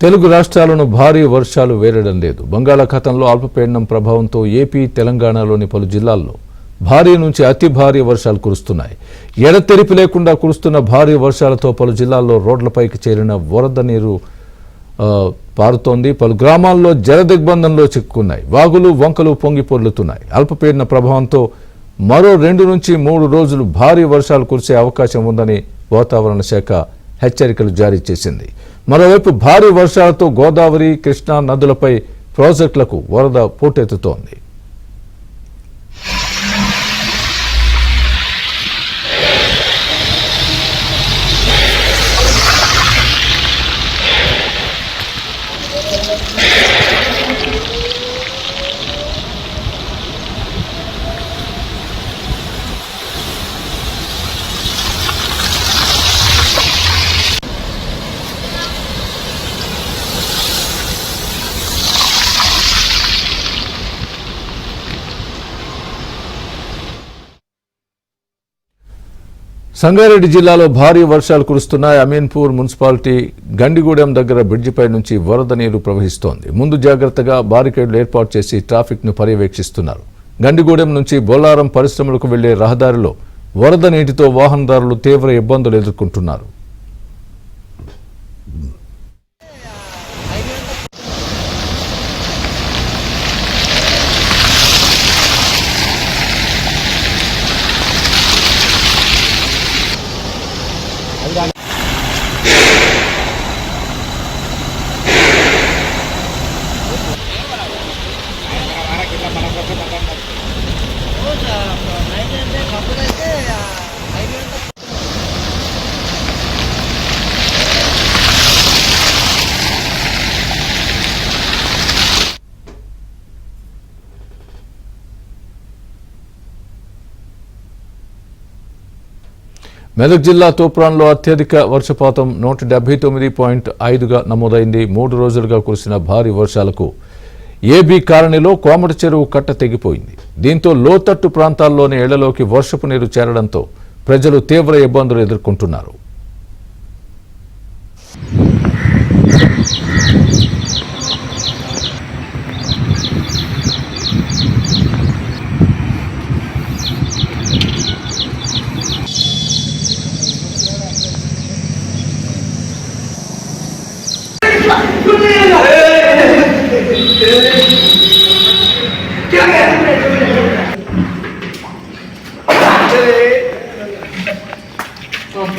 తెలుగు రాష్ట్రాలను భారీ వర్షాలు వేరడం లేదు. బంగాళాఖాతంలో అల్పపీడనం ప్రభావంతో ఏపీ, తెలంగాణలోని పలు జిల్లాల్లో భారీ నుంచి అతి భారీ వర్షాలు కురుస్తున్నాయి. ఎడతెరిపి లేకుండా కురుస్తున్న భారీ వర్షాలతో పలు జిల్లాల్లో రోడ్లపైకి చేరిన వరద నీరు పారుతోంది. పలు గ్రామాల్లో జలదిగ్బంధంలో చిక్కుకున్నాయి. వాగులు, వంకలు పొంగి పొర్లుతున్నాయి. అల్పపీడన ప్రభావంతో మరో 2 నుంచి 3 రోజులు భారీ వర్షాలు కురిసే అవకాశం ఉందని వాతావరణ శాఖ హెచ్చరికలు జారీ చేసింది. మరోవైపు భారీ వర్షాలతో గోదావరి, కృష్ణా నదులపై ప్రాజెక్టులకు వరద పోటెత్తుతోంది. సంగారెడ్డి జిల్లాలో భారీ వర్షాలు కురుస్తున్నాయి. అమీన్పూర్ మున్సిపాలిటీ గండిగూడెం దగ్గర బ్రిడ్జిపై నుంచి వరద నీరు ప్రవహిస్తోంది. ముందు జాగ్రత్తగా బారికేడ్లు ఏర్పాటు చేసి ట్రాఫిక్ను పర్యవేక్షిస్తున్నారు. గండిగూడెం నుంచి బొల్లారం పరిశ్రమలకు వెళ్లే రహదారిలో వరద నీటితో వాహనదారులు తీవ్ర ఇబ్బందులు ఎదుర్కొంటున్నారు. మెదక్ జిల్లా తూప్రాన్లో అత్యధిక వర్షపాతం 179.5గా నమోదైంది. 3 రోజులుగా కురిసిన భారీ వర్షాలకు ఏబీ కాలనీలో కోమట చెరువు కట్ట తెగిపోయింది. దీంతో లోతట్టు ప్రాంతాల్లోని ఇళ్లలోకి వర్షపు నీరు చేరడంతో ప్రజలు తీవ్ర ఇబ్బందులు ఎదుర్కొంటున్నారు.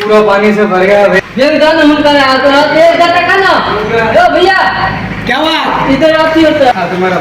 पूरा पानी से भर गया भैया। क्या हुआ? इधर आती होता है तुम्हारा